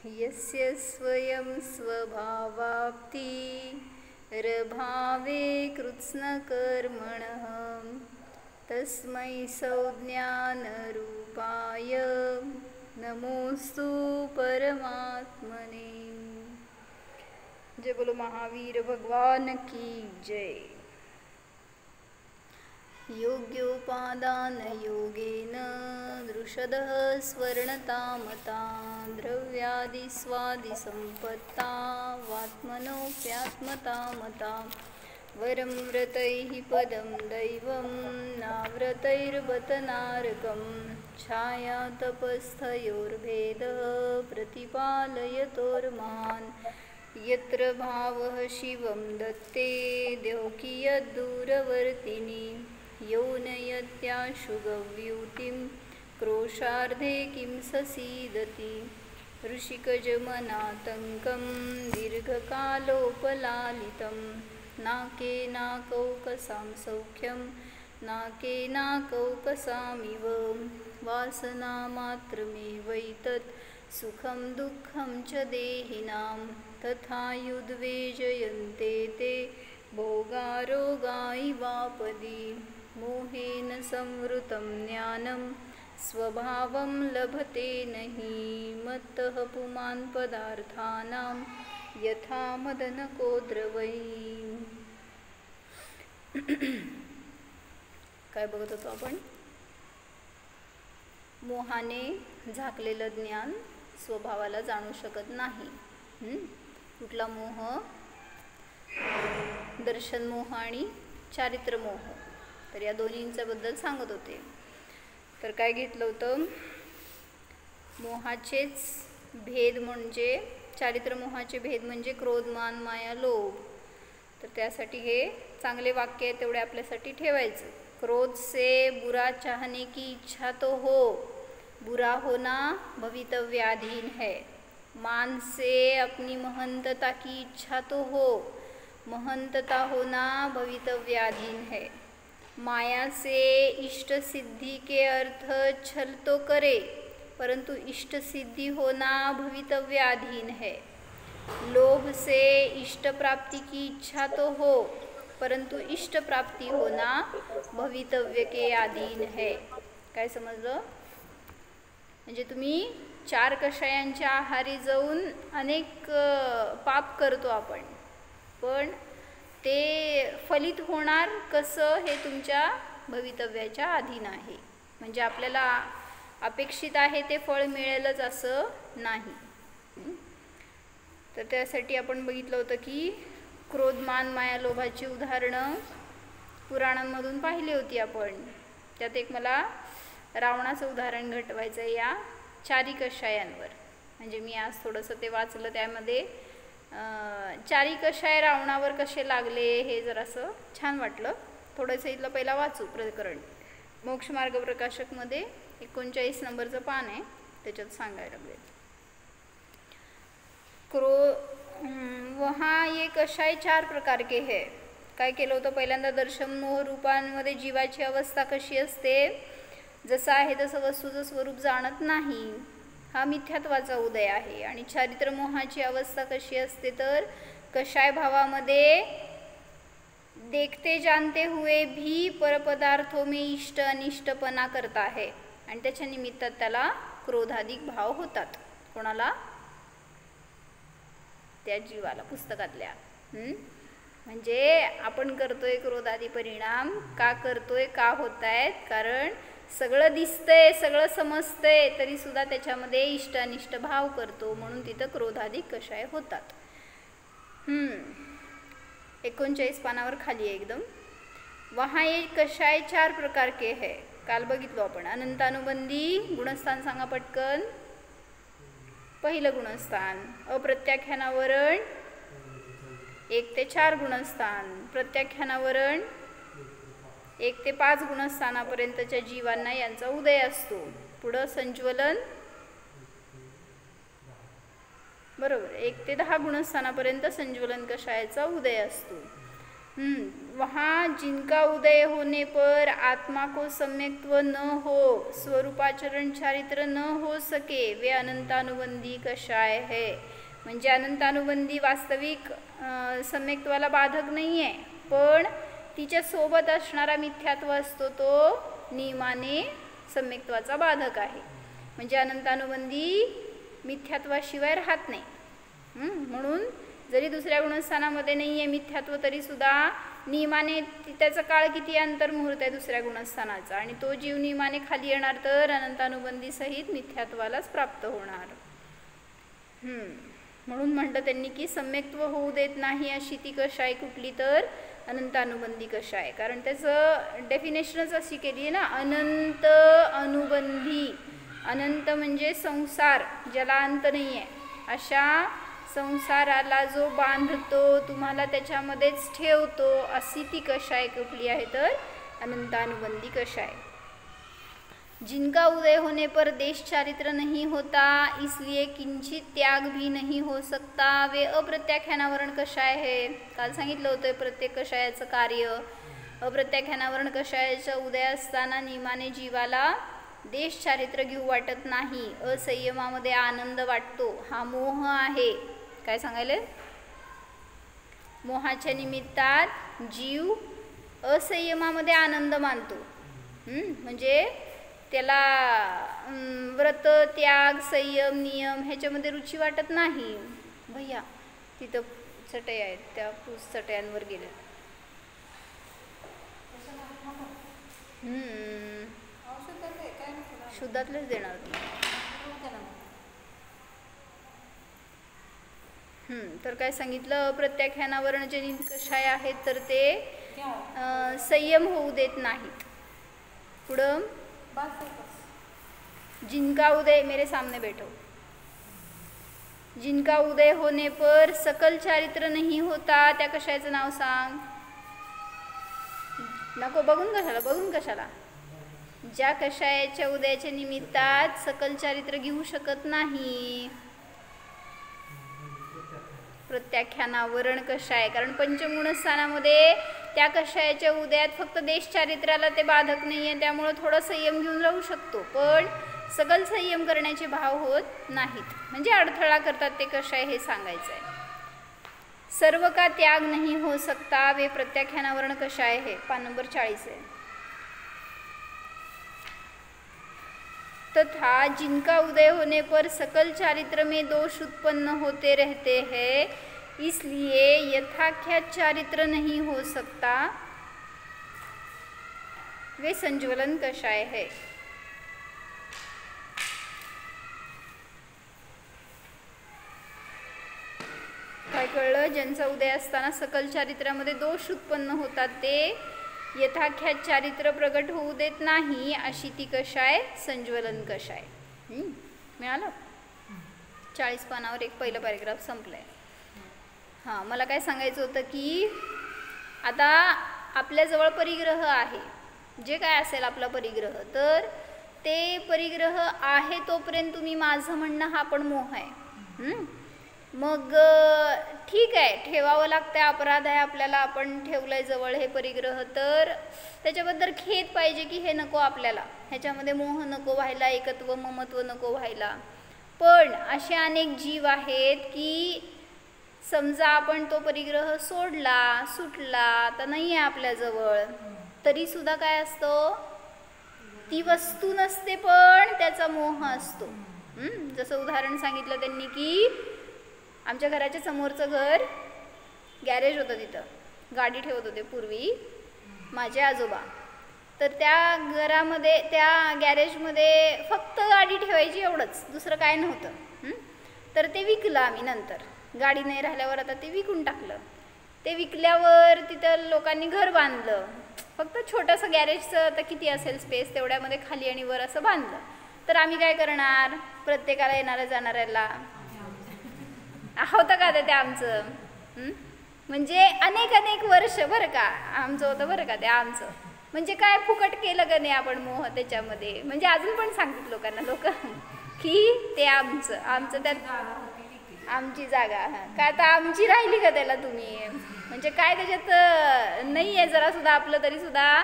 यस्य स्वयं स्वभावाप्तिरभावे कृत्स्नकर्मणः तस्मै संज्ञानरूपाय नमोस्तु परमात्मने। जय बोलो महावीर भगवान की जय। योग्योपादान योगेन दृषदः स्वर्णतामता द्रव्यादिस्वादिसम्पत्ता वात्मनोऽप्यात्मतामता वरं व्रतैः पदं दैवं नाव्रतैर्बत नारकं छायातपस्थयोर्भेदः प्रतिपालयतोर्मान् यत्र भावः शिवं दत्ते द्यौकियद्दूरवर्तिनि यौनयत्याशुगव्यूतिं क्रोशार्धे किं ससीदति ऋषिकजमनातङ्कं दीर्घकालोपलालितं नाकेनाकौकसां सौख्यं नाकेनाकौकसामिव वासनामात्रमेवैतत् सुखं दुःखं च देहिनां तथा युद्वेजयन्ते ते भोगारोगा इवापदि मोहेन संवृतं ज्ञानं स्वभावं लभते नहि मत्तः पुमान् पदार्थानां यथा मदनको द्रवै। काय बघत होतो आपण? मोहाने झाकलेलं ज्ञान स्वभावाला जाणू शकत नाही। कुठला मोह? दर्शन मोह आणि चारित्र मोह। तर या दोन्हींच्या बद्दल सांगत होते। तर काय घेतलं होतं? मोहाचेच भेद म्हणजे चारित्र मोहाचे भेद म्हणजे क्रोध मान माया लोभ। तर त्यासाठी हे चांगले वाक्य आहे तेवढे आपल्यासाठी ठेवायचं। क्रोध से बुरा चाहने की इच्छा तो हो, बुरा होना भवितव्याधीन है। मान से अपनी महंतता की इच्छा तो हो, महंतता होना भवितव्याधीन है। माया से इष्ट सिद्धि के अर्थ छल तो करे परंतु इष्ट सिद्धि होना भवितव्याधीन है। लोभ से इष्ट प्राप्ति की इच्छा तो हो परंतु इष्ट प्राप्ति होना भवितव्य के अधीन है। काय समजलं? म्हणजे तुम्ही चार कषायांच्या आहारी जाऊन अनेक पाप करतो आपण, पण ते फलित होणार कसं हे तुमच्या भवितव्याच्या अधीन आहे। म्हणजे आपल्याला अपेक्षित आहे ते फळ मिळेलच असं नाही। तर त्यासाठी आपण बघितलं होतं की क्रोध मान माया लोभाची उदाहरणं पुराणांमधून पाहिली होती आपण। त्यात एक मला रावणाचं उदाहरण घटवायचं आहे या चारी कषायांवर। म्हणजे मी आज थोडंसं ते वाचलं, त्यामध्ये चारी कषाय रावणावर कसे लागले हे जरासं छान वाटलं। थोडंसं इथलं पहिला वाचू प्रकरण। मोक्षमार्ग प्रकाशकमध्ये 39 नंबरचं पान आहे, त्याच्यात सांगायला लागले। वहाँ ये कषाय चार प्रकार के है। काय केलं होतं? पहिल्यांदा दर्शन मोह रूपांमध्ये जीवाची अवस्था कशी असते? जसं आहे तसं वस्तूचं स्वरूप जाणत नाही, हा मिथ्यात्वाचा उदय आहे। आणि चारित्र मोहाची अवस्था कशी असते? तर कषाय भावामध्ये देखते जानते हुए भी परपदार्थों में इष्ट अनिष्टपणा करता है आणि त्याच्या निमित्तात त्याला क्रोधाधिक भाव होतात। कोणाला? त्या जीवाला, पुस्तकातल्या। म्हणजे आपण करतोय क्रोधादी परिणाम का करतोय, का होत आहेत? कारण सगळं दिसतंय, सगळं समजतंय तरी सुद्धा त्याच्यामध्ये इष्ट अनिष्ट भाव करतो, म्हणून तिथं क्रोधादी कषाय होतात। 39 पानावर खाली आहे एकदम। वहाँ ये कषाय चार प्रकार के है। काल बघितलो आपण। अनंतानुबंधी गुणस्थान सांगा पटकन। पहिलं गुणस्थान अप्रत्याख्यानावरण 1 ते 4 गुणस्थान, प्रत्याख्यानावरण 1 ते 5 गुणस्थानापर्यंतच्या जीवांना यांचा उदय असतो। पुढं संज्वलन बरोबर 1 ते 10 गुणस्थानापर्यंत संज्वलन कषायाचा उदय असतो। वहाँ जिनका उदय होने पर आत्मा को सम्यक्त्व न हो, स्वरूपाचरण चारित्र न हो सके, वे अनंतानुबंधी कषाय है. म्हणजे अनंतानुबंधी वास्तविक सम्यक्त्वाला बाधक नाही आहे, पण तिच्या सोबत असणारा मिथ्यात्व असतो तो नियमाने सम्यक्त्वाचा बाधक आहे. म्हणजे अनंतानुबंधी मिथ्यात्वाशिवाय राहत नाही. म्हणून जरी दुसऱ्या गुणस्थानामध्ये नाही आहे मिथ्यात्व, तरी सुद्धा नियमाने त्याचा काळ किती अंतर्मुहूर्त आहे दुसऱ्या गुणस्थानाचा, आणि तो जीव नियमाने खाली येणार तर अनंतानुबंधी सहित मिथ्यात्वालाच प्राप्त होणार. म्हणून म्हटलं त्यांनी की सम्यक्त्व होऊ देत नाही अशी ती कषाय कुठली, तर अनंतानुबंधी कषाय. कारण त्याचं डेफिनेशनच अशी केली आहे ना, अनंत अनुबंधी. अनंत म्हणजे संसार, ज्याला अंत नाही आहे, अशा संसाराला जो बांधतो, तुम्हाला त्याच्यामध्येच ठेवतो, अशी ती कषाय कुठली आहे, तर अनंतानुबंधी कषाय. जिनका उदय होने पर देश चारित्र नहीं होता, इसलिए किंचित त्याग भी नहीं हो सकता, वे अप्रत्याख्यानावरण कषाय है. काल सांगितलं होतं प्रत्येक कषायाचं कार्य. अप्रत्याख्यानावरण कषायाचा उदय असताना नियमाने जीवाला देश चारित्र घेऊ वाटत नाही, असंयमामध्ये आनंद वाटतो. हा मोह आहे. काय सांगायले? मोहाच्या निमित्तात जीव असंयमामध्ये आनंद मानतो. म्हणजे त्याला व्रत, त्याग, संयम, नियम ह्याच्यामध्ये रुची वाटत नाही. भैया तिथं चटई आहेत, त्या पूस चटयांवर गेले. शुद्धातलेच देणार तुम्ही. तर काय सांगितलं? अप्रत्याख्यानावरण जे कषाय आहेत तर ते संयम होऊ देत नाहीत. पुढं जिनका उदय, मेरे सामने बैठो. जिनका उदय होने पर सकल चारित्र नहीं होता, त्या कशाचं नाव सांग. नको, बघून कशाला. ज्या कषायाच्या उदयाच्या निमित्तात सकल चारित्र घेऊ शकत नाही, प्रत्याख्यानावरण कषाय. कारण पंचगुणस्थानामध्ये त्या कषायाच्या उदयात फक्त देश चारित्र्याला ते बाधक नाही आहे, त्यामुळे थोडं संयम घेऊन राहू शकतो, पण सगल संयम करण्याचे भाव होत नाहीत. म्हणजे अडथळा करतात ते कषाय, हे सांगायचं आहे. सर्व का त्याग नहीं हो सकता, वे प्रत्याख्यानावरण कषाय है. पान नंबर 40 है. तथा जिनका उदय होने पर सकल चारित्र में दोष उत्पन्न होते रहते हैं, इसलिए यथाख्यात चारित्र नहीं हो सकता, वे संज्वलन कषाय है. काय कळलं? ज्यांचा उदय असताना सकल चारित्र्यामध्ये दोष उत्पन्न होतात ते यथाख्यात चारित्र प्रगट होऊ देत नाही, अशी ती कषाय संज्वलन कषाय. मिळालं? 40 पानावर एक पहिलं पॅरेग्राफ संपलंय. हां, मला काय सांगायचं होतं की आता आपल्याजवळ परिग्रह आहे, जे काय असेल आपला परिग्रह, तर ते परिग्रह आहे तोपर्यंत तुम्ही माझं म्हणणं हा पण मोह आहे. मग ठीक आहे, ठेवावं लागतं, अपराध आहे आपल्याला, आपण ठेवलंय जवळ हे परिग्रह, तर त्याच्याबद्दल खेद पाहिजे की हे नको आपल्याला, ह्याच्यामध्ये मोह नको व्हायला, एकत्व ममत्व नको व्हायला. पण असे अनेक जीव आहेत की समजा आपण तो परिग्रह सोडला, सुटला, तर नाही आहे आपल्याजवळ, तरीसुद्धा काय असतो, ती वस्तू नसते पण त्याचा मोह असतो. जसं उदाहरण सांगितलं त्यांनी की आमच्या घराच्या समोरचं घर गॅरेज होतं, तिथं गाडी ठेवत होते पूर्वी माझे आजोबा. तर त्या घरामध्ये, त्या गॅरेजमध्ये फक्त गाडी ठेवायची, एवढंच, दुसरं काय नव्हतं. तर ते विकलं आम्ही नंतर, गाडी नाही राहिल्यावर आता ते विकून टाकलं. ते विकल्यावर तिथं लोकांनी घर बांधलं, फक्त छोटंसं गॅरेजचं, तर किती असेल स्पेस, तेवढ्यामध्ये खाली आणि वर असं बांधलं. तर आम्ही काय करणार, प्रत्येकाला येणाऱ्या जाणाऱ्याला होतं का ते आमचं. म्हणजे अनेक वर्ष बरं का आमचं होतं, बरं का ते आमचं. म्हणजे काय फुकट केलं का नाही आपण मोह त्याच्यामध्ये. म्हणजे अजून पण सांगतात लोकांना लोक की ते आमचं त्यात आमची जागा. का आता आमची राहिली का त्याला तुम्ही? म्हणजे काय त्याच्यात नाही आहे जरा सुद्धा आपलं, तरी सुद्धा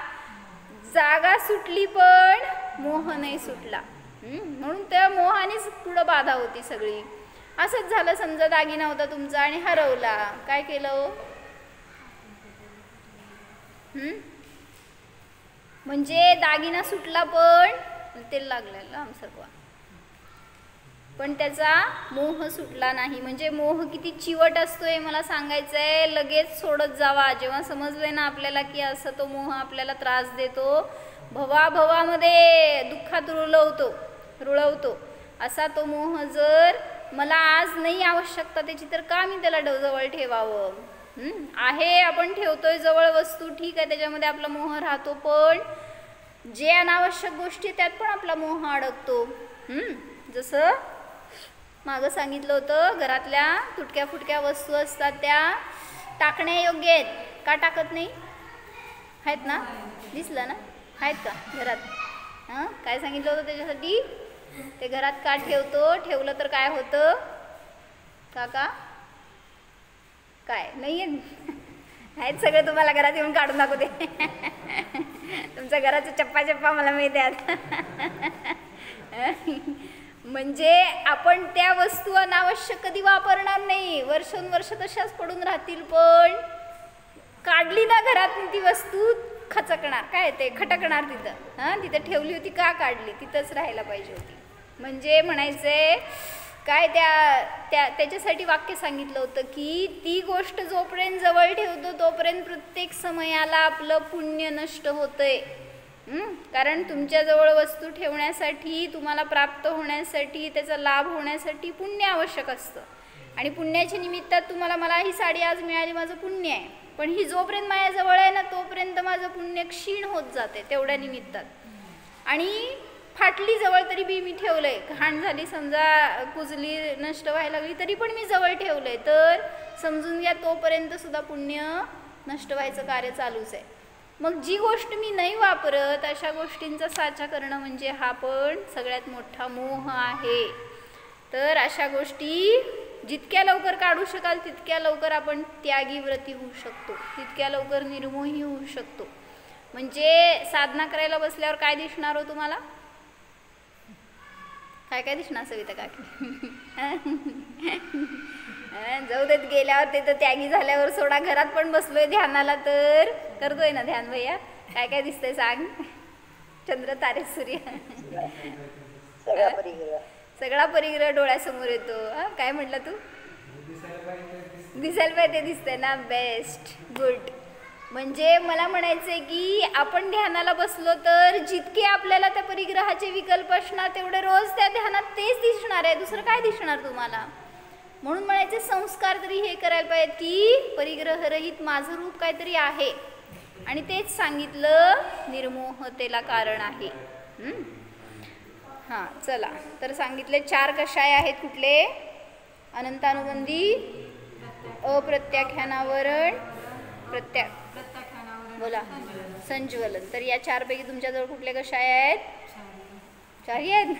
जागा सुटली पण मोह नाही सुटला. म्हणून त्या मोहानेच पुढं बाधा होती सगळी. असंच झालं, समजा दागिना होता तुमचा आणि हरवला, काय केलं हो? म्हणजे दागिना सुटला पण तेल लागलेलं आमसारखा, पण त्याचा मोह सुटला नाही. म्हणजे मोह किती चिवट असतोय मला सांगायचं आहे. लगेच सोडत जावा. जेव्हा समजले ना आपल्याला की असं तो मोह आपल्याला त्रास देतो, भवाभवामध्ये दुःखात रुळवतो, असा तो मोह जर मला आज नाही आवश्यकता त्याची, तर का मी त्याला जवळ ठेवावं? आहे आपण ठेवतोय जवळ वस्तू, ठीक आहे, त्याच्यामध्ये आपला मोह राहतो, पण जे अनावश्यक गोष्टी त्यात पण आपला मोह अडकतो. जसं मागं सांगितलं होतं, घरातल्या तुटक्या फुटक्या वस्तू असतात त्या टाकण्या योग्य आहेत का? टाकत नाही आहेत ना? दिसलं ना? आहेत का घरात? काय सांगितलं होतं त्याच्यासाठी? ते घरात का ठेवतो? ठेवलं तर काय होतं काका? काय नाही आहेत सगळे, तुम्हाला घरात येऊन काढून दाखवते. तुमच्या घराचं चप्पा मला माहिती आहे. म्हणजे आपण त्या वस्तू अनावश्यक कधी वापरणार नाही, वर्षोनवर्ष तशाच पडून राहतील, पण काढली ना घरात ती वस्तू खचकणार, काय ते खटकणार तिथं. तिथं ठेवली होती का काढली, तिथंच राहायला पाहिजे होती. म्हणजे म्हणायचंय काय, त्याच्यासाठी वाक्य सांगितलं होतं की ती गोष्ट जोपर्यंत जवळ ठेवतो तोपर्यंत प्रत्येक समयाला आपलं पुण्य नष्ट होतंय. कारण तुमच्याजवळ वस्तू ठेवण्यासाठी, तुम्हाला प्राप्त होण्यासाठी, त्याचा लाभ होण्यासाठी पुण्य आवश्यक असतं. आणि पुण्याच्या निमित्तात तुम्हाला, मला ही साडी आज मिळाली, माझं पुण्य आहे, पण ही जोपर्यंत माझ्याजवळ आहे ना तोपर्यंत माझं पुण्य क्षीण होत जाते तेवढ्या निमित्तात. आणि फाटली जवळ तरी बी मी ठेवलंय, घाण झाली समजा, कुजली, नष्ट व्हायला लागली, तरी पण मी जवळ ठेवलंय, तर समजून घ्या तोपर्यंत सुद्धा पुण्य नष्ट व्हायचं कार्य चालूच आहे. मग जी गोष्ट मी नाही वापरत अशा गोष्टींचा साचा करणं म्हणजे हा पण सगळ्यात मोठा मोह आहे. तर अशा गोष्टी जितक्या लवकर काढू शकाल तितक्या लवकर आपण त्यागी व्रती होऊ शकतो, तितक्या लवकर निर्मोही होऊ शकतो. म्हणजे साधना करायला बसल्यावर काय दिसणार हो तुम्हाला? काय काय दिसणार सविता काकी? जाऊ देत, गेल्यावर ते तर त्यागी झाल्यावर सोडा, घरात पण बसलोय ध्यानाला तर करतोय ना ध्यान भैया, काय काय दिसतंय सांग? चंद्र, तारे, सूर्य, सगळा परिग्रह डोळ्यासमोर येतो. काय म्हटलं तू? दिसायला पाहिजे, दिसतंय ना, बेस्ट, गुड. म्हणजे मला म्हणायचंय की आपण ध्यानाला बसलो तर जितके आपल्याला त्या परिग्रहाचे विकल्प असणार तेवढे रोज त्या ध्यानात तेच दिसणार आहे, दुसरं काय दिसणार तुम्हाला? म्हणून म्हणायचे संस्कार तरी हे करायला पाहिजे की परिग्रहरहित माझं रूप काहीतरी आहे, आणि तेच सांगितलं निर्मोहतेला कारण आहे. हां, चला, तर सांगितले 4 कषाय आहेत कुठले? अनंतानुबंधी, अप्रत्याख्यानावरण, बोला, संज्वलन. तर या 4 पैकी तुमच्याजवळ कुठले कषाय आहेत? 4 आहेत.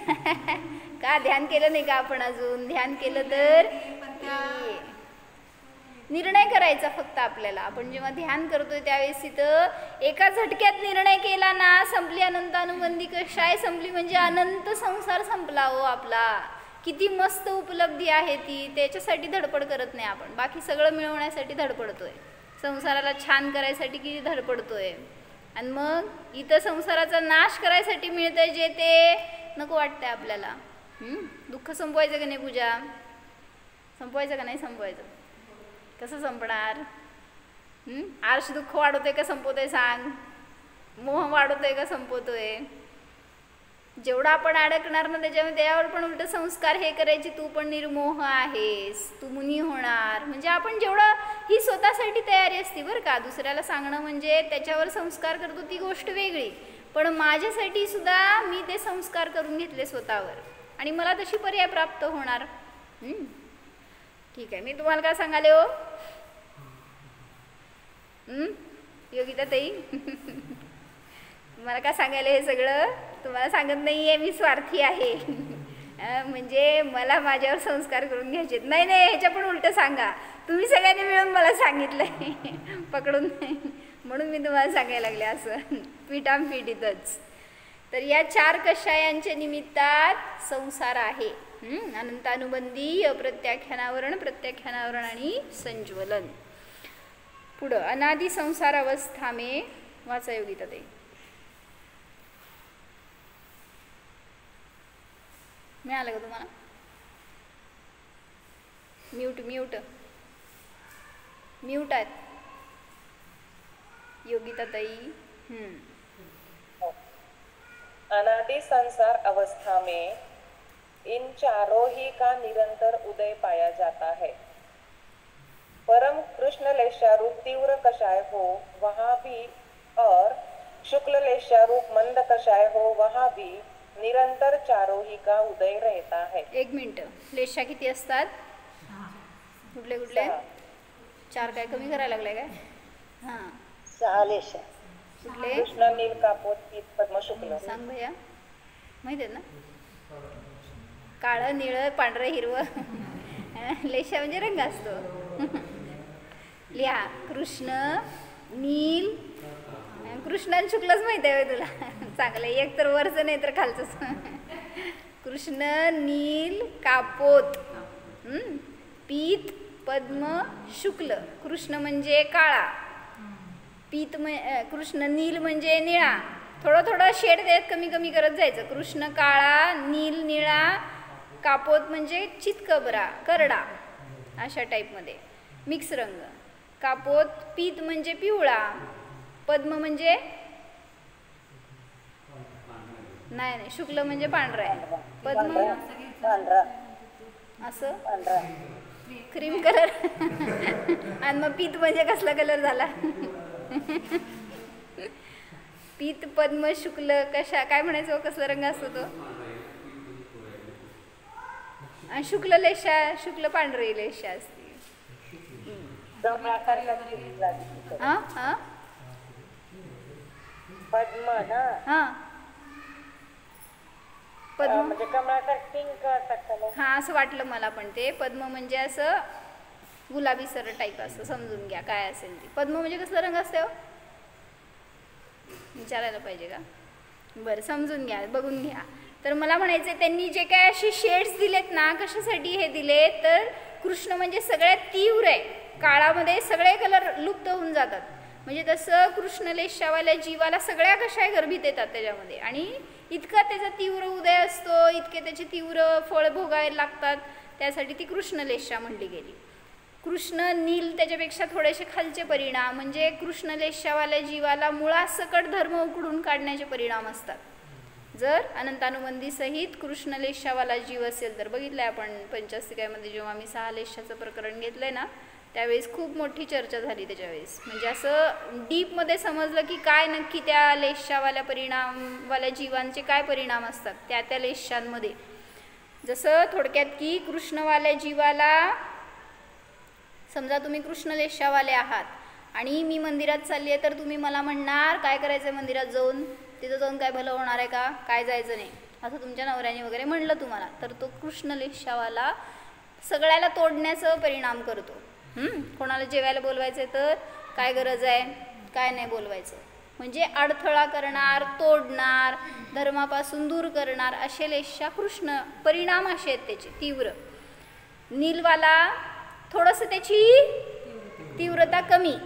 का ध्यान केलं नाही का आपण? अजून ध्यान केलं तर निर्णय करायचा फक्त आपल्याला. आपण जेव्हा ध्यान करतोय त्यावेळेस तिथं एका झटक्यात निर्णय केला ना, संपली अनंतानुबंधी कषाय, संपली म्हणजे अनंत संसार संपला हो आपला. किती मस्त उपलब्धी आहे ती, त्याच्यासाठी धडपड करत नाही आपण, बाकी सगळं मिळवण्यासाठी धडपडतोय, संसाराला छान करायसाठी किती धडपडतोय, आणि मग इथं संसाराचा नाश करायसाठी मिळतंय जे ते नको वाटतंय आपल्याला. दुःख संपवायचं का नाही पूजा? संपवायचं का नाही संपवायचं? कसं संपणार? आर्ष दुःख वाढवतोय का संपवतोय सांग? मोह वाढवतोय का संपवतोय? जेवढा आपण अडकणार ना त्याच्यावर पण उलट संस्कार हे करायचे, तू पण निर्मोह आहेस, तू मुनी होणार. म्हणजे आपण जेवढं, ही स्वतःसाठी तयारी असते बरं का, दुसऱ्याला सांगणं म्हणजे त्याच्यावर संस्कार करतो ती गोष्ट वेगळी, पण माझ्यासाठी सुद्धा मी ते संस्कार करून घेतले स्वतःवर, आणि मला तशी पर्याय प्राप्त होणार. ठीक आहे, मी तुम्हाला काय सांगाले हो योगिता ताई? तुम्हाला काय सांगायला हे सगळं? तुम्हाला सांगत नाही आहे मी स्वार्थी आहे. म्हणजे मला माझ्यावर संस्कार करून घ्यायचे. नाही नाही, ह्याच्या पण उलटं सांगा. तुम्ही सगळ्यांनी मिळून मला सांगितलंय पकडून, म्हणून मी तुम्हाला सांगायला लागले असं पिठांपीठ इथंच. तर या 4 कषायांच्या निमित्तात संसार आहे. अनंतानुबंधी, अप्रत्याख्यानावरण, प्रत्याख्यानावरण आणि संज्वलन. पुढं अनादि संसार अवस्था में वाचा योगिता ताई. मिळालं का तुम्हाला? म्यूट म्यूट म्यूट आहेत योगिता ताई. अनादि संसार अवस्था में इन चारों ही का निरंतर उदय पाया जाता है. परम कृष्ण लेशारूप तीव्र कषाय हो वहाँ भी और शुक्ल लेशारूप मंद कषाय हो वहाँ भी निरंतर चारों ही का उदय रहता है. 1 मिनिट. लेशा किती असतात? कुठले कुठले? 4 काय कमी करायला लागले काय? हां, 6 लेशा. कुठले? कृष्ण, नील, कापोत, पीत, पद्म, शुक्ल. सांग भैया, माहिती आहे ना? काळं, निळं, पांढरं, हिरवं. लेशा म्हणजे रंग असतो. लिहा कृष्ण, नील. कृष्ण आणि शुक्लच माहिती आहे तुला? चांगलं, एक तर वरचं नाही तर खालचंच. कृष्ण, नील, कापोत, पीत, पद्म, शुक्ल. कृष्ण म्हणजे काळा, पीत कृष्ण, नील म्हणजे निळा. थोडं थोडं शेड त्यात कमी कमी करत जायचं. कृष्ण काळा, नील निळा, कापोत म्हणजे चितकबरा, करडा, अशा टाईपमध्ये मिक्स रंग. कापोत, पीत म्हणजे पिवळा, पद्म म्हणजे नाही नाही, शुक्ल म्हणजे पांढरा आहे, पद्म असं क्रीम कलर. आणि मग पीत म्हणजे कसला कलर झाला? पीत, पद्म, शुक्ल, कशा काय म्हणायचं? कसला रंग असतो तो? आणि शुक्ल लेशा, शुक्ल पांढरी लेशा असते. हा हा पद्म ना. हा, पद्म म्हणजे कमळाचा पिंक टाकतो. हा, असं वाटलं मला पण. ते पद्म म्हणजे असं गुलाबी सर टाईप, असं समजून घ्या काय असेल ते. पद्म म्हणजे कसला रंग असतो? विचारायला पाहिजे का? बरं, समजून घ्या, बघून घ्या. तर मला म्हणायचं, त्यांनी जे काय असे शेड्स दिलेत ना, कशासाठी हे दिले? तर कृष्ण म्हणजे सगळ्यात तीव्र आहे, काळामध्ये सगळे कलर लुप्त होऊन जातात. म्हणजे तसं कृष्णलेशावाल्या जीवाला सगळ्या कशाय गर्भित येतात त्याच्यामध्ये, आणि इतका त्याचा तीव्र उदय असतो, इतके त्याचे तीव्र फळ भोगायला लागतात. त्यासाठी ती कृष्णलेशा म्हणली गेली. कृष्ण, नील त्याच्यापेक्षा थोडेसे खालचे परिणाम, म्हणजे कृष्णलेशावाल्या जीवाला मुळासकट धर्म उकडून काढण्याचे परिणाम असतात. जर अनंतानुबंधी सहित कृष्णलेशावाला जीव असेल तर. बघितलं आपण पंचास्तिकामध्ये जेव्हा मी 6 लेशाचं प्रकरण घेतलंय ना, त्यावेळेस खूप मोठी चर्चा झाली त्याच्यावेळेस. म्हणजे असं डीपमध्ये समजलं की काय नक्की त्या लेशावाल्या परिणामवाल्या जीवांचे काय परिणाम असतात त्या त्या लेशांमध्ये. जसं थोडक्यात की कृष्णवाल्या जीवाला, समजा तुम्ही कृष्णलेशावाले आहात आणि मी मंदिरात चालली आहे, तर तुम्ही मला म्हणणार काय करायचं आहे मंदिरात जाऊन? तिथं जाऊन काय भलं होणार आहे का? काय जायचं नाही, असं तुमच्या नवऱ्याने वगैरे म्हणलं तुम्हाला, तर तो कृष्णलेशावाला सगळ्याला तोडण्याचा परिणाम करतो. कोणाला जेवायला बोलवायचं आहे तर काय गरज आहे, काय नाही बोलवायचं, म्हणजे अडथळा करणार, तोडणार, धर्मापासून दूर करणार, असे लेशा कृष्ण परिणाम असे आहेत त्याचे तीव्र. नीलवाला थोडंसं त्याची तीव्रता कमी.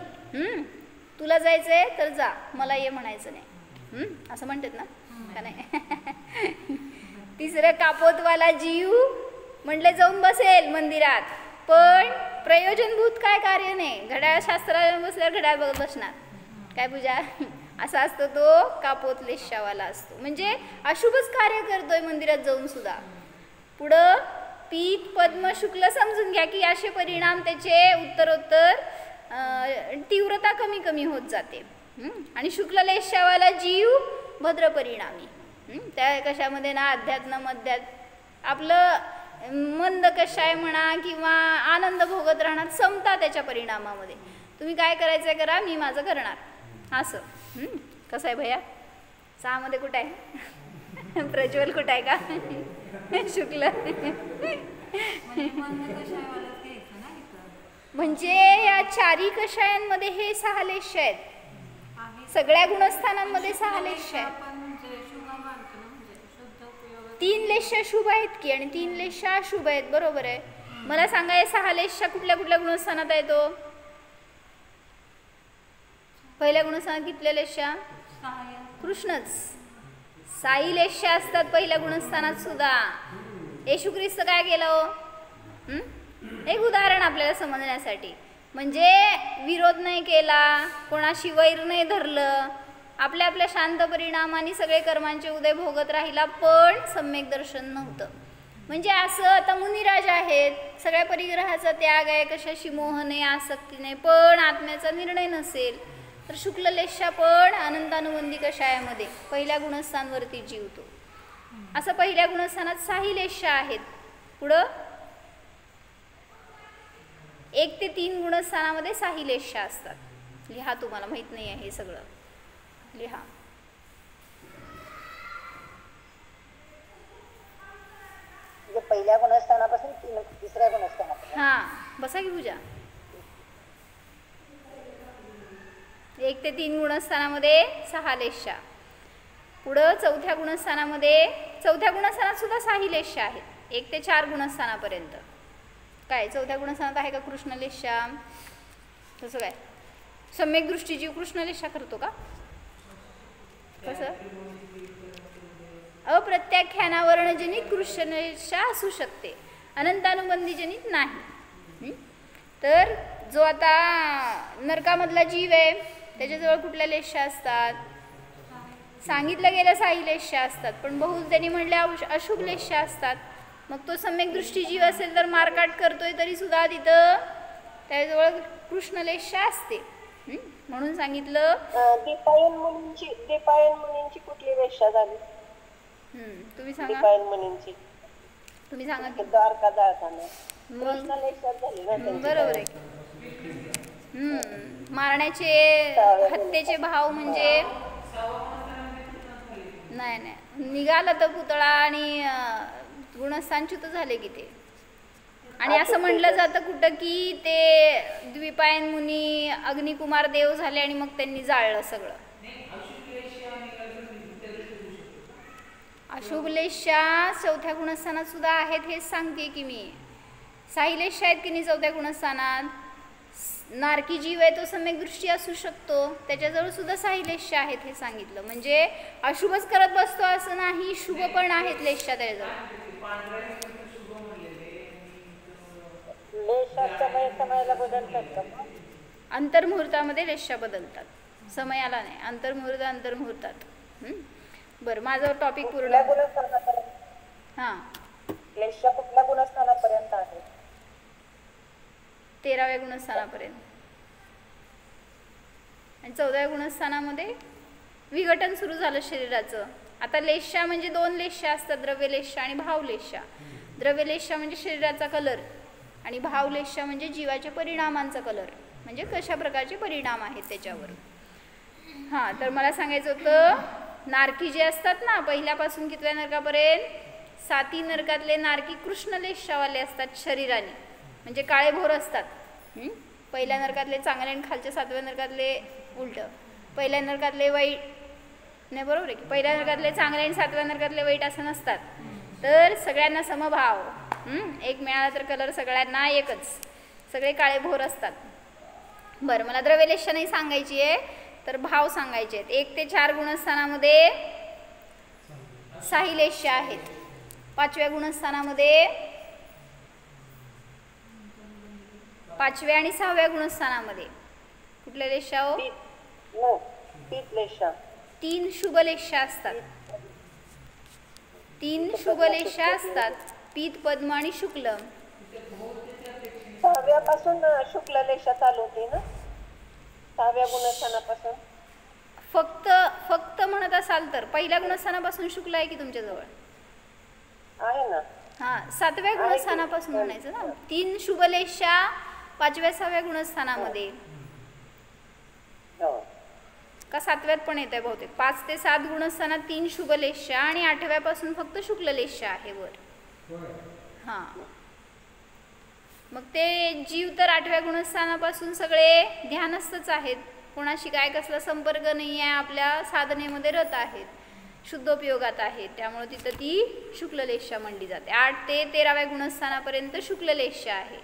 तुला जायचं आहे तर जा, मला ये म्हणायचं नाही, असं म्हणतात ना का नाही? तिसरं कापोतवाला जीव म्हणले जाऊन बसेल मंदिरात, पण प्रयोजनभूत काय कार्य नाही, घड्याळ शास्त्राला बसल्यावर घड्याळ बघत बसणार, काय पूजा, असा असतो तो कापोत लेशावाला असतो. म्हणजे अशुभच कार्य करतोय मंदिरात जाऊन सुद्धा. पुढं पीत, पद्म, शुक्ल समजून घ्या की असे परिणाम त्याचे उत्तरोत्तर तीव्रता कमी कमी होत जाते. आणि शुक्ल लेशावाला जीव भद्र परिणामी. त्या कशामध्ये ना, अध्यात्म मध्यात आपलं मंद कशाय म्हणा किंवा आनंद भोगत राहणार, समता त्याच्या परिणामामध्ये. तुम्ही काय करायचं आहे करा, मी माझं करणार, असं. कसं आहे भैया? 6 मध्ये कुठं आहे? प्रज्वल कुठं आहे का? शुक्ल म्हणजे या चारी कषायांमध्ये हे 6 लेश आहेत. सगळ्या गुणस्थानांमध्ये 6 लेश आहेत. 3 लेश शुभ आहेत की आणि 3 लेश अशुभ आहेत. बरोबर आहे. मला सांगा या 6 लेश कुठल्या कुठल्या गुणस्थानात येतो? पहिल्या गुणस्थानात कितल्या लेशा? कृष्णच. 6 लेश असतात पहिल्या गुणस्थानात सुद्धा. येशू ख्रिस्त काय केलं हो? एक उदाहरण आपल्याला समजण्यासाठी. म्हणजे विरोध नाही केला, कोणाशी वैर नाही धरलं, आपल्या आपल्या शांत परिणामाने सगळे कर्मांचे उदय भोगत राहिला, पण सम्यक दर्शन नव्हतं. म्हणजे असं आता मुनिराज आहेत, सगळ्या परिग्रहाचा त्याग आहे, कशाशी मोह नाही, आसक्ती नाही, पण आत्म्याचा निर्णय नसेल तर शुक्ललेशा पण अनंतानुबंधी कषायामध्ये पहिल्या गुणस्थानवरती जीवतो. असं पहिल्या गुणस्थानात 6 लेशा आहेत. पुढं 1 ते 3 गुणस्थानामध्ये 6 लेशा असतात. लिहा, तुम्हाला माहित नाही आहे हे सगळं, लिहा. पहिल्या गुणस्थानापासून 3ऱ्या गुणस्थानापर्यंत. हां, बसा की पूजा. 1 ते 3 गुणस्थानामध्ये 6 लेशा. पुढं चौथ्या गुणस्थानात सुद्धा 6 लेशा आहेत. 1 ते 4 गुणस्थानापर्यंत. काय चौथ्या गुणस्थानात आहे का कृष्णलेशा? तसं काय सम्यक दृष्टी जीव कृष्णलेशा करतो का? कसं? अप्रत्याख्यानावरणजनित कृष्णलेशा असू शकते, अनंतानुबंधीजनित नाही. तर जो आता नरकामधला जीव आहे त्याच्याजवळ कुठल्या लेशा असतात? सांगितलं गेलं 6 लेशा असतात, पण बहुज त्यांनी म्हणले अशुभ लेशा असतात. मग तो सम्यक दृष्टी जीव असेल तर मारकाट करतोय तरी सुद्धा तिथं त्याजवळ कृष्णलेशा असते. म्हणून सांगितलं. दीपायन मुनींची कुठली लेशा झाली? तुम्ही सांगा. दीपायन मुनींची तुम्ही सांगा की. द्वारका जाताना कृष्णलेशा झाली ना. बरोबर आहे. मारण्याचे हत्येचे भाव म्हणजे नाही निघाला तर पुतळा आणि गुणस्थानच्युत झाले की ते. आणि असं म्हणलं जातं कुठं की ते द्विपायन मुनी अग्निकुमार देव झाले आणि मग त्यांनी जाळलं सगळं. अशुभ लेशा चौथ्या गुणस्थानात सुद्धा आहेत, हेच सांगते की मी. 6 लेशा आहेत की नाही चौथ्या गुणस्थानात. नारकी जीव आहे तो सम्यक दृष्टी असू शकतो, त्याच्याजवळ सुद्धा 6 लेशा आहेत हे सांगितलं. म्हणजे अशुभच करत बसतो असं नाही, शुभ पण आहेत लेशा त्याच्याजवळ. समयाला बदलतात का? अंतर्मुहूर्तामध्ये लेशा बदलतात, समयाला नाही. अंतर्मुहूर्तात. बरं, माझा टॉपिक पूर्ण. हां, लेशा कुठल्या गुणस्थानापर्यंत आहे? 13व्या गुणस्थानापर्यंत. आणि 14व्या गुणस्थानामध्ये विघटन सुरू झालं शरीराचं. आता लेशा म्हणजे 2 लेशा असतात, द्रव्यलेशा आणि भावलेशा. द्रव्यलेशा म्हणजे शरीराचा कलर आणि भावलेशा म्हणजे जीवाच्या परिणामांचा कलर, म्हणजे कशा प्रकारचे परिणाम आहेत त्याच्यावर. हां, तर मला सांगायचं होतं, नारकी जे असतात ना पहिल्यापासून कितव्या नरकापर्यंत, 7 नरकातले नारकी कृष्णलेशावाले असतात शरीराने, म्हणजे काळे भोर असतात. पहिल्या नरकातले चांगले आणि खालच्या 7व्या नरकातले उलट. पहिल्या नरकातले वाईट नाही, बरोबर आहे की. पहिल्या नरकातले चांगले आणि 7व्या नरकातले वाईट असं नसतात. तर सगळ्यांना समभाव. एक मिळाला तर कलर सगळ्यांना एकच, सगळे काळे भोर असतात. बरं, मला द्रव्यलेशा नाही सांगायची आहे तर भाव सांगायचे आहेत. 1 ते 4 गुणस्थानामध्ये 6 लेशा आहेत. 5व्या गुणस्थानामध्ये 5व्या आणि 6व्या गुणस्थानामध्ये कुठल्या लेशा हो? लेशा. 3 शुभलेशा असतात. 3 शुभलेशा असतात, पीत, पद्म आणि शुक्ल. 6व्यापासून शुक्ल लेशा चालू होते ना, 6व्या गुणस्थानापासून. फक्त म्हणत असाल तर पहिल्या गुणस्थानापासून शुक्ल आहे की तुमच्याजवळ? आहे ना. हां, 7व्या गुणस्थानापासून म्हणायचं ना. 3 शुभलेशा 5व्या 6व्या गुणस्थानामध्ये का 7व्यात पण येत आहे बहुतेक. 5 ते 7 गुणस्थानात 3 शुभलेशा आणि 8व्यापासून फक्त शुक्ललेशा आहे वर. हां, मग ते जीव तर 8व्या गुणस्थानापासून सगळे ध्यानस्थच आहेत, कोणाशी काय कसला संपर्क नाही आहे, आपल्या साधनेमध्ये रत आहेत, शुद्धोपयोगात आहेत, त्यामुळे तिथं ती शुक्ललेशा म्हणली जाते. 8 ते 13व्या गुणस्थानापर्यंत शुक्ललेशा आहे.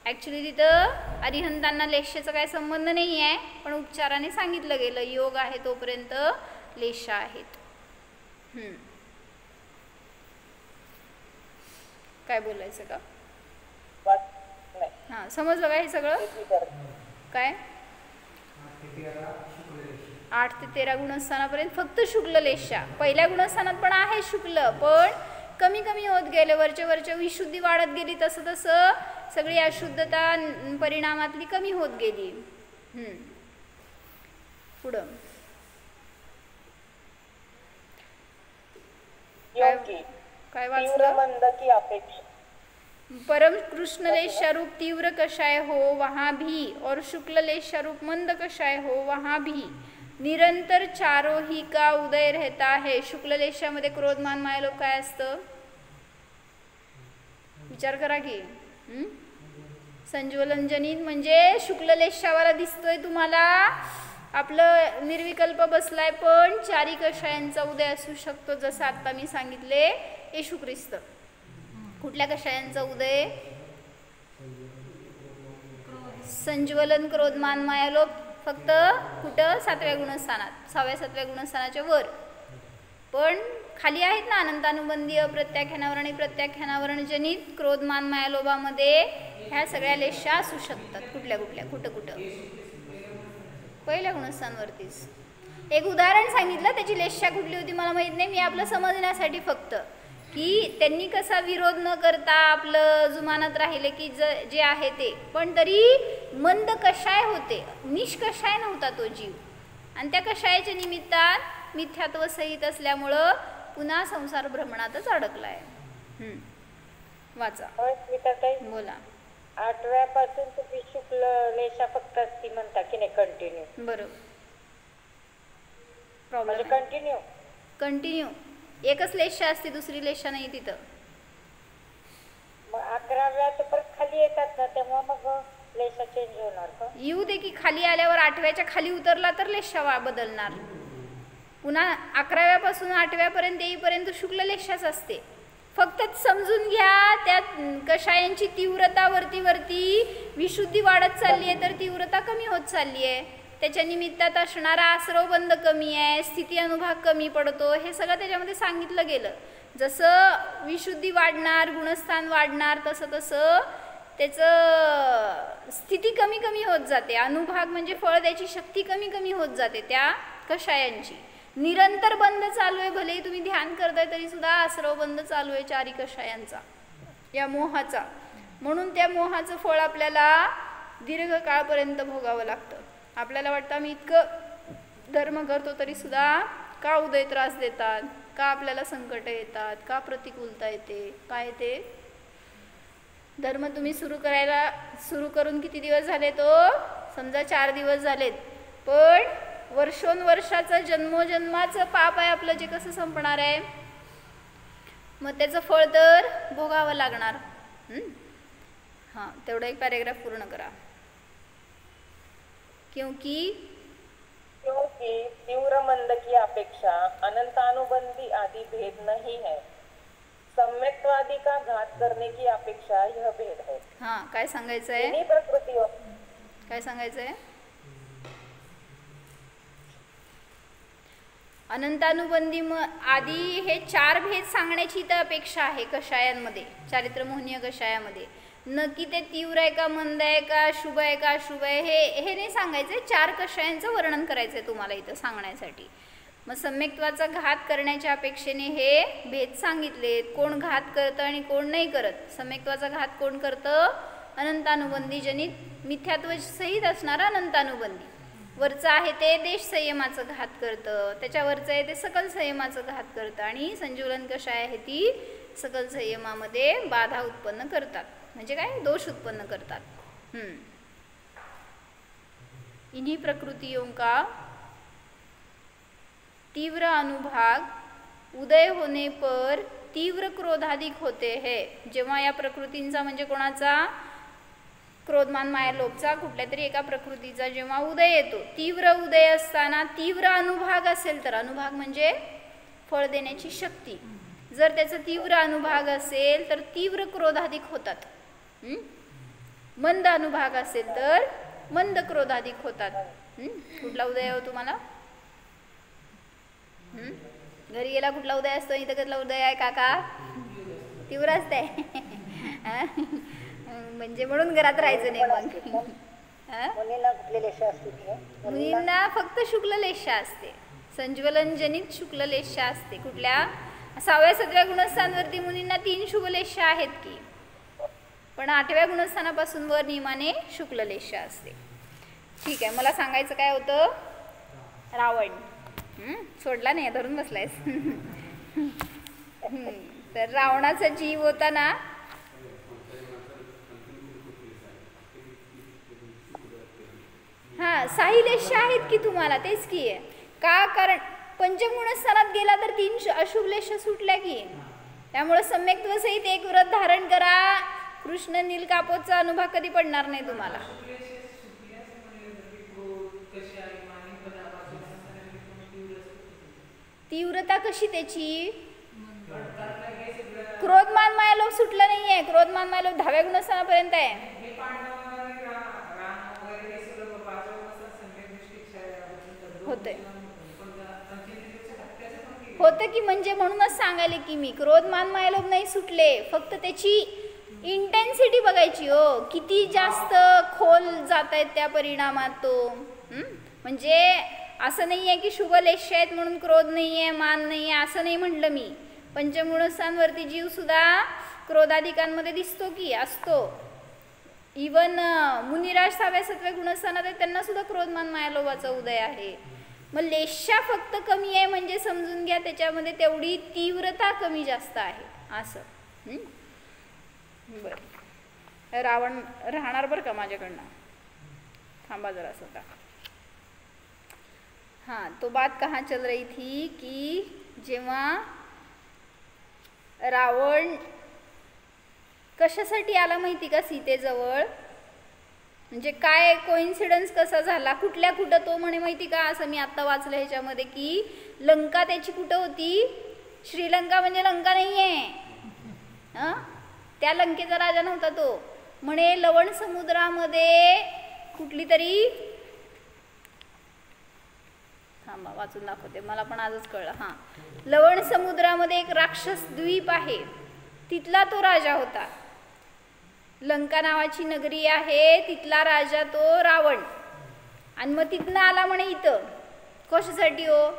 ॲक्च्युली तिथं अरिहंतांना लेशाचा काय संबंध नाही आहे, पण उपचाराने सांगितलं गेलं योग आहे तोपर्यंत लेशा आहेत. काय बोलायचं का? हां, समजलं का हे सगळं? काय 8 ते 13 गुणस्थानापर्यंत फक्त शुक्ललेशा. पहिल्या गुणस्थानात पण आहे शुक्ल, पण कमी कमी होत गेले, वरचे विशुद्धी वाढत गेली, तसं तसं सगळी अशुद्धता परिणामातली कमी होत गेली. पुढं काय वाचलं? परम कृष्ण लेशा रूप तीव्र कषाय हो वहाँ भी और शुक्ल लेशा रूप मंद कषाय हो वहाँ भी निरंतर चारोही का उदय रहता है. शुक्ल लेशामध्ये क्रोध मान माया लोभ काय असतं? विचार करा की. संज्वलनजनित म्हणजे शुक्ल लेशावाला दिसतोय तुम्हाला, आपलं निर्विकल्प बसलाय, पण चारी कषायांचा उदय असू शकतो, जसं आता मी सांगितले येशू ख्रिस्त. कुठल्या कषायांचा उदय? संज्वलन क्रोध मान माया लोभ फक्त कुठं? 7व्या गुणस्थानात, 6व्या 7व्या गुणस्थानाच्या वर. पण खाली आहेत ना अनंतानुबंधी, अप्रत्याख्यानावरण आणि प्रत्याख्यानावरण जनित क्रोध मान माया लोभामध्ये ह्या सगळ्या लेशा असू शकतात. कुठल्या कुठं? पहिल्या गुणस्थानावरतीच. एक उदाहरण सांगितलं, त्याची लेशा कुठली होती मला माहित नाही, मी आपलं समजण्यासाठी फक्त की त्यांनी कसा विरोध न करता आपलं जुमानत राहिले की जे आहे ते, पण तरी मंद कषाय होते, निष्कषाय नव्हता तो जीव, आणि त्या कषायाच्या निमित्तात मिथ्यात्व सहित असल्यामुळं पुन्हा संसार भ्रमणातच अडकलाय. वाचा. बोला. 8व्या पासून तुम्ही शुक्ल लेशा फक्त असती म्हणता की नाही? कंटिन्यू. बरोबर. प्रॉब्लेम कंटिन्यू एकच लेशा असते, दुसरी लेशा नाही तिथं. मग 11व्या तर परत खाली येतात ना, तेव्हा मग लेशा चेंज होणार का? येऊ दे की खाली आल्यावर 8व्याच्या खाली उतरला तर लेशा बदलणार. पुन्हा 11व्या पासून 8व्या पर्यंत येईपर्यंत शुक्ल लेशाच असते. फक्त समजून घ्या, त्या कषायांची तीव्रता वरती विशुद्धी वाढत चालली आहे, तर तीव्रता कमी होत चालली आहे. त्याच्या निमित्तात असणारा आश्रव बंद कमी आहे, स्थिती अनुभाग कमी पडतो, हे सगळं त्याच्यामध्ये सांगितलं गेलं. जसं विशुद्धी वाढणार, गुणस्थान वाढणार, तसं तसं त्याचं स्थिती कमी कमी होत जाते, अनुभाग म्हणजे फळ द्यायची शक्ती कमी कमी होत जाते त्या कषायांची. निरंतर बंद चालू आहे, भलेही तुम्ही ध्यान करताय तरी सुद्धा आश्रव बंद चालू आहे चारी कषायांचा, या मोहाचा. म्हणून त्या मोहाचं फळ आपल्याला दीर्घकाळपर्यंत भोगावं लागतं. आपल्याला वाटतं आम्ही इतकं धर्म करतो तरी सुद्धा का उदय त्रास देतात, का आपल्याला संकट येतात, का प्रतिकूलता येते, काय येते? धर्म तुम्ही सुरू करून किती दिवस झाले? तो समजा 4 दिवस झालेत, पण वर्षोनवर्षाचं जन्मोजन्माचं पाप आहे आपलं, जे कसं संपणार आहे? मग त्याचं फळ तर भोगावं लागणार. हां, तेवढा एक पॅरेग्राफ पूर्ण करा. क्योंकि तीव्र मंद की अपेक्षा अनंतानुबंधी आदि भेद नहीं है, सम्यक्त्वादि का घात करने की अपेक्षा यह भेद है. हाँ, काय सांगायचं आहे? प्रकृती काय सांगायचं आहे? अनंतानुबंधी आधी हे 4 भेद सांगण्याची तर अपेक्षा आहे कषायांमध्ये, चारित्रमोहनीय कषायामध्ये. नक्की ते तीव्र आहे का, मंद आहे का, शुभ आहे का अशुभ आहे, हे नाही सांगायचं. 4 कषायांचं वर्णन करायचं आहे तुम्हाला इथं सांगण्यासाठी. मग सम्यक्त्वाचा घात करण्याच्या अपेक्षेने हे भेद सांगितलेत. कोण घात करतं आणि कोण नाही करत. सम्यक्त्वाचा घात कोण करतं? अनंतानुबंधी जनित मिथ्यात्व सहित असणारा अनंतानुबंधी. वरचं आहे ते देश संयमाचं घात करतं, त्याच्यावरचं आहे ते सकल संयमाचं घात करतं, आणि संजीवलन कषाय आहे ती सकल संयमामध्ये बाधा उत्पन्न करतात, म्हणजे काय? दोष उत्पन्न करतात. इन्हीं प्रकृतियों का तीव्र अनुभाग उदय होने पर तीव्र क्रोधाधिक होते है, जेव्हा या प्रकृतींचा म्हणजे कोणाचा, क्रोधमान माया लोभचा कुठल्या तरी एका प्रकृतीचा जेव्हा उदय येतो, तीव्र उदय असताना तीव्र अनुभाग असेल तर, अनुभाग म्हणजे फळ देण्याची शक्ती, जर त्याचा तीव्र अनुभाग असेल तर तीव्र क्रोधाधिक होतात. मंद अनुभाग असेल तर मंद क्रोधाधिक होतात. कुठला उदय आहे तुम्हाला? घरी गेला कुठला उदय असतो? इथं कसला उदय आहे काका? तीव्र असते. म्हणजे म्हणून घरात राहायचं नाही मग. मुलींना फक्त शुक्ललेशा असते, संज्वलन जनित शुक्ललेशा असते. कुठल्या 6व्या 7व्या गुणस्थानावरती मुलींना 3 शुभलेशा आहेत की, पण 8व्या गुणस्थानापासून वर नियमाने शुक्ललेशा असते. ठीक आहे, मला सांगायचं काय होतं, रावण सोडला नाही, धरून बसलायस. तर रावणाचा जीव होता ना, हा 6 लेशा आहेत की तुम्हाला, तेच की आहे का, कारण पंचम गुणस्थानात गेला तर 3 अशुभ लेशा सुटल्या की. त्यामुळे सम्यक्त्व सहित एक व्रत धारण करा, कृष्ण नील कापोतचा अनुभव कधी पडणार नाही तुम्हाला. तीव्रता कशी त्याची, क्रोधमान मायालोभ सुटला नाहीये, क्रोधमान मायालोभ 10व्या गुणस्थानापर्यंत आहे. होतं की, म्हणजे म्हणूनच सांगायले की मी, क्रोधमान मायालोभ नाही सुटले, फक्त त्याची इंटेन्सिटी बघायची हो, किती जास्त खोल जात आहेत त्या परिणामात तो. म्हणजे असं नाही आहे की शुभ लेशा आहेत म्हणून क्रोध नाही आहे, मान नाही आहे, असं नाही म्हटलं मी. पंचमगुणस्थानवरती जीव सुद्धा क्रोधाधिकांमध्ये दिसतो की, असतो. इवन मुनिराज 6व्या 7व्या गुणस्थानात आहे, त्यांना सुद्धा क्रोधमान मायालोभाचा उदय आहे. मग लेशा फक्त कमी आहे म्हणजे समजून घ्या त्याच्यामध्ये तेवढी तीव्रता कमी जास्त आहे असं. बरं, रावण राहणार बरं का माझ्याकडनं, थांबा जरा स्वतः. हाँ, तो बात कहाँ चल रही थी की जेव्हा रावण कशासाठी आला माहिती का सीतेजवळ, म्हणजे काय कोइन्सिडन्स कसा झाला, कुठल्या कुठं तो म्हणे माहिती का, असं मी आत्ता वाचलं ह्याच्यामध्ये की लंका त्याची कुठं होती, श्रीलंका म्हणजे लंका नाही आहे, त्या लंकेचा राजा नव्हता तो. म्हणे लवण समुद्रामध्ये कुठली तरी, थांबा वाचून दाखवते, मला पण आजच कळलं. हां, लवण समुद्रामध्ये एक राक्षस द्वीप आहे, तिथला तो राजा होता. लंका नावाची नगरी आहे, तिथला राजा तो रावण. आणि मग तिथनं आला म्हणे इथं, कशासाठी हो,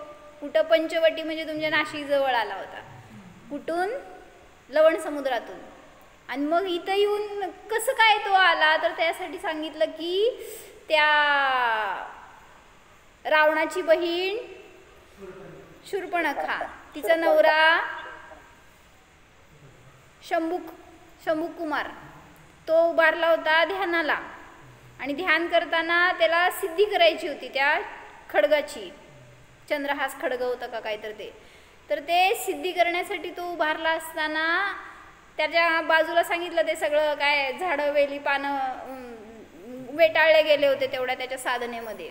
कुठं पंचवटी म्हणजे तुमच्या नाशिक जवळ आला होता, कुठून, लवण समुद्रातून. आणि मग इथं येऊन कसं काय तो आला, तर त्यासाठी सांगितलं की त्या रावणाची बहीण शूर्पणखा, तिचा नवरा शंभुक कुमार, तो उभारला होता ध्यानाला. आणि ध्यान करताना त्याला सिद्धी करायची होती त्या खडगाची, चंद्रहास खडग होता का काय तर ते सिद्धी करण्यासाठी तो उभारला असताना त्याच्या बाजूला सांगितलं ते सगळं काय झाडं वेली पानं वेटाळले गेले होते तेवढ्या त्याच्या साधनेमध्ये.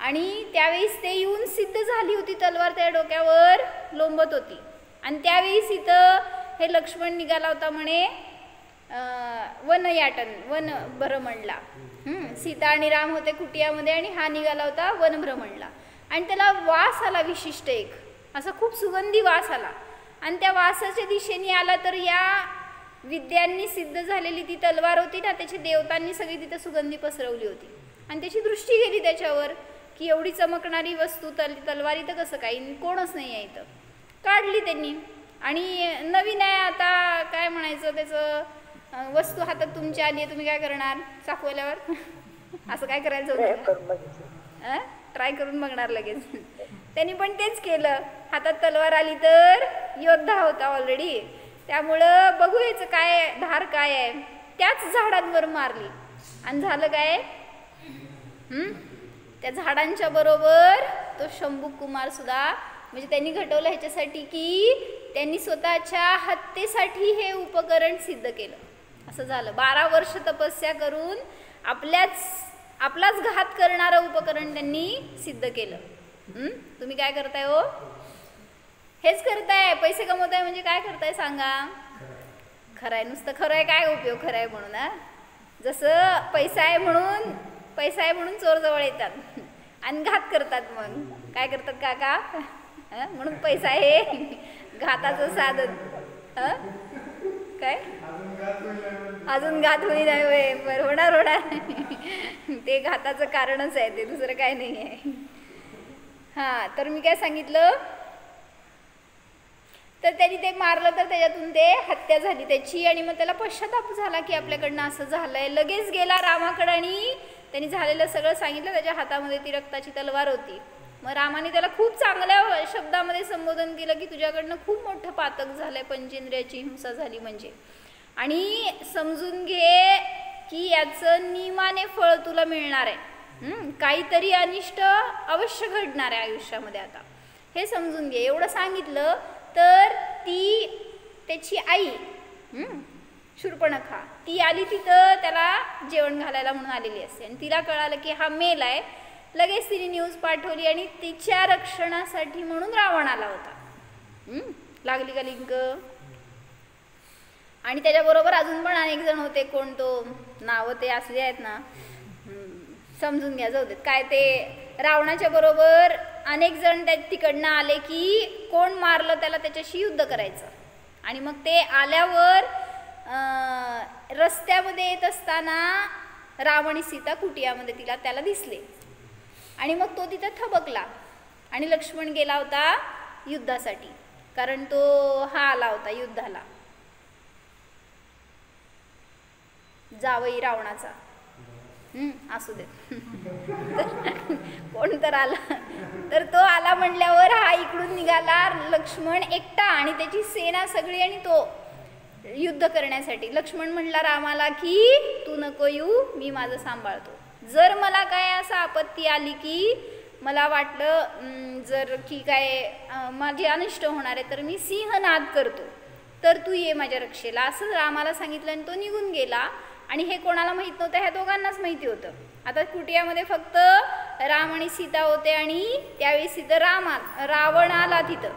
आणि त्यावेळेस ते येऊन सिद्ध झाली होती, तलवार त्या डोक्यावर लोंबत होती. आणि त्यावेळेस इथं हे लक्ष्मण निघाला होता म्हणे वन भ्रमणला. सीता आणि राम होते कुटियामध्ये आणि हा निघाला होता वन भ्रमणला. आणि त्याला वास आला विशिष्ट एक, असा खूप सुगंधी वास आला. आणि त्या वासाच्या दिशेने आला तर या विद्यांनी सिद्ध झालेली ती तलवार होती ना, त्याच्या देवतांनी सगळी तिथं सुगंधी पसरवली होती. आणि त्याची दृष्टी गेली त्याच्यावर की एवढी चमकणारी वस्तू तलवार इथं कसं काही, कोणच नाही आहे इथं. काढली त्यांनी आणि नवीन आहे आता काय म्हणायचं त्याचं, वस्तू हातात तुमची आली आहे, तुम्ही काय करणार चाकवल्यावर असं काय करायचं, ट्राय करून बघणार लगेच. त्यांनी पण तेच केलं, हातात तलवार आली तर योद्धा होता ऑलरेडी, त्यामुळं बघू याचं काय धार काय आहे. त्याच झाडांवर मारली आणि झालं काय, त्या झाडांच्या बरोबर तो शंभुक कुमार सुद्धा म्हणजे त्यांनी घटवलं ह्याच्यासाठी की त्यांनी स्वतःच्या हत्येसाठी हे उपकरण सिद्ध केलं. असं झालं. 12 वर्ष तपस्या करून आपलाच घात करणारं उपकरण त्यांनी सिद्ध केलं. तुम्ही काय करताय हो? हेच करताय. पैसे कमवताय म्हणजे काय करताय सांगा? खरं आहे. नुसतं खरं आहे काय उपयोग खरं आहे म्हणून? जसं पैसा आहे म्हणून चोर जवळ येतात आणि घात करतात. मग काय करतात काका? म्हणून पैसा आहे घाताचं साधन. काय अजून घात होई नाही होय. बरं होणार ते घाताचं कारणच आहे, ते दुसरं काय नाही आहे. हां, तर मी काय सांगितलं, तर त्यांनी ते मारलं तर त्याच्यातून ते हत्या झाली त्याची. आणि मग त्याला पश्चाताप झाला की आपल्याकडनं असं झालंय. लगेच गेला रामाकडं आणि त्यांनी झालेलं सगळं सांगितलं. त्याच्या हातामध्ये ती रक्ताची तलवार होती. मग रामाने त्याला खूप चांगल्या शब्दामध्ये संबोधन केलं की तुझ्याकडनं खूप मोठं पातक झालंय, पंचेंद्रियाची हिंसा झाली म्हणजे, आणि समजून घे की याचं नियमाने फळ तुला मिळणार आहे. काहीतरी अनिष्ट अवश्य घडणार आहे आयुष्यामध्ये आता, हे समजून घे. एवढं सांगितलं तर त्याची आई शूर्पणखा ती आली तिथं त्याला जेवण घालायला म्हणून आलेली असते. आणि तिला कळालं की हा मेल आहे. लगेच तिने न्यूज पाठवली आणि तिच्या रक्षणासाठी म्हणून रावण आला होता. लागली का लिंक? आणि त्याच्याबरोबर अजून पण अनेक जण होते. कोण तो नावं ते असले आहेत ना, समजून घ्या, जाऊ देत. काय ते रावणाच्या बरोबर अनेक जण तिकडनं आले की कोण मारलं त्याला त्याच्याशी युद्ध करायचं. आणि मग ते आल्यावर रस्त्यामध्ये येत असताना राम आणि सीता कुटियामध्ये त्याला दिसले. आणि मग तो तिथं थबकला. आणि लक्ष्मण गेला होता युद्धासाठी, कारण तो आला होता युद्धाला, जावई रावणाचा. असू देत कोण तर आला. तर तो आला म्हणल्यावर हा इकडून निघाला लक्ष्मण एकटा आणि त्याची सेना सगळी, आणि तो युद्ध करण्यासाठी. लक्ष्मण म्हणला रामाला की तू नको येऊ, मी माझं सांभाळतो. जर मला काय असं आपत्ती आली की मला वाटलं जर की काय माझी अनिष्ट होणार आहे तर मी सिंहनाद करतो, तर तू ये माझ्या रक्षेला, असं रामाला सांगितलं. आणि तो निघून गेला. आणि हे कोणाला माहीत नव्हतं, ह्या दोघांनाच माहिती होतं. आता कुटियामध्ये फक्त राम आणि सीता होते. आणि त्यावेळेस तिथं रावण आला तिथं.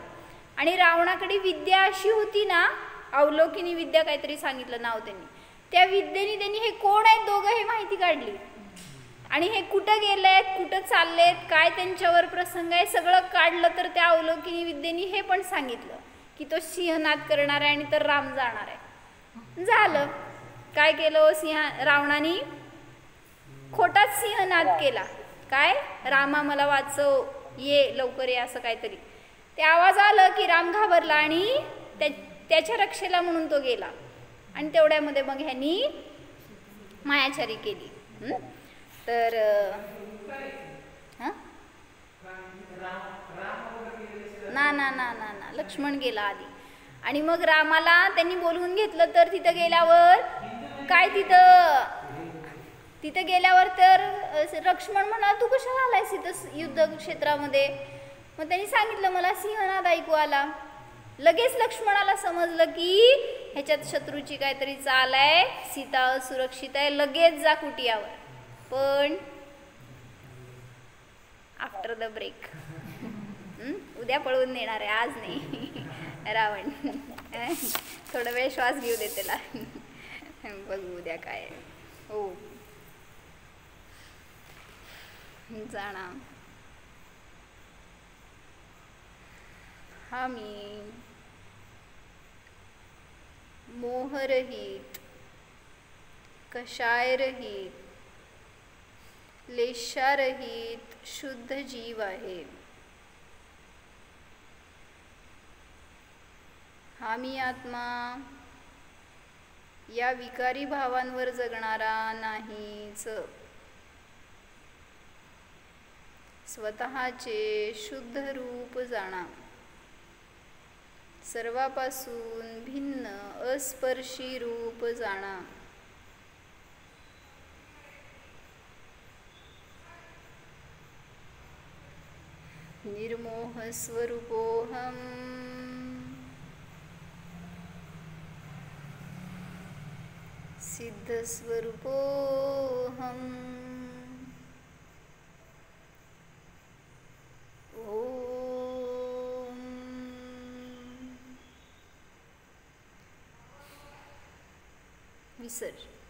आणि रावणाकडे विद्या अशी होती ना, अवलोकिनी विद्या काहीतरी सांगितलं नाव त्यांनी. त्या विद्येने त्यांनी हे कोण आहेत दोघं हे माहिती काढली. आणि हे कुठं गेलेत, कुठं चाललेत, काय त्यांच्यावर प्रसंग आहे, सगळं काढलं. तर त्या अवलोकिनी विद्येने हे पण सांगितलं की तो सिंहनाद करणार आहे आणि तर राम जाणार आहे. झालं. काय केलं रावणाने? खोटाच सिंहनाद केला. काय? रामा मला वाचव, ये लवकर ये, असं काहीतरी. ते आवाज आलं की राम घाबरला आणि त्याच्या रक्षेला म्हणून तो गेला. आणि तेवढ्यामध्ये मग ह्यांनी मायाचारी केली. तर ना लक्ष्मण गेला आधी. आणि मग रामाला त्यांनी बोलवून घेतलं. तर तिथं गेल्यावर काय, तिथं गेल्यावर तर लक्ष्मण म्हणाला तू कशाला आलायस इथं युद्ध क्षेत्रामध्ये? मग त्यांनी सांगितलं मला सिंहनाद ऐकू आला. लगेच लक्ष्मणाला समजलं की ह्याच्यात शत्रूची काहीतरी चाल आहे, सीता असुरक्षित आहे, लगेच जा कुटियावर. पण आफ्टर द ब्रेक, उद्या पळवून नेणार आहे, आज नाही. रावण थोडा वेळ श्वास घेऊ दे त्याला, बघू उद्या काय. हो जाणा हामी मोहरहित, कषायरहित, लेशारहित शुद्ध जीव आहे. हामी आत्मा या विकारी भावांवर जगणारा नाहीच. स्वतःचे शुद्ध रूप जाणा. सर्वापासून भिन्न अस्पर्शी रूप जाणा. निर्मोह स्वरूपोऽहम् सिद्ध स्वरूपोऽहम् ओम विसर्जन।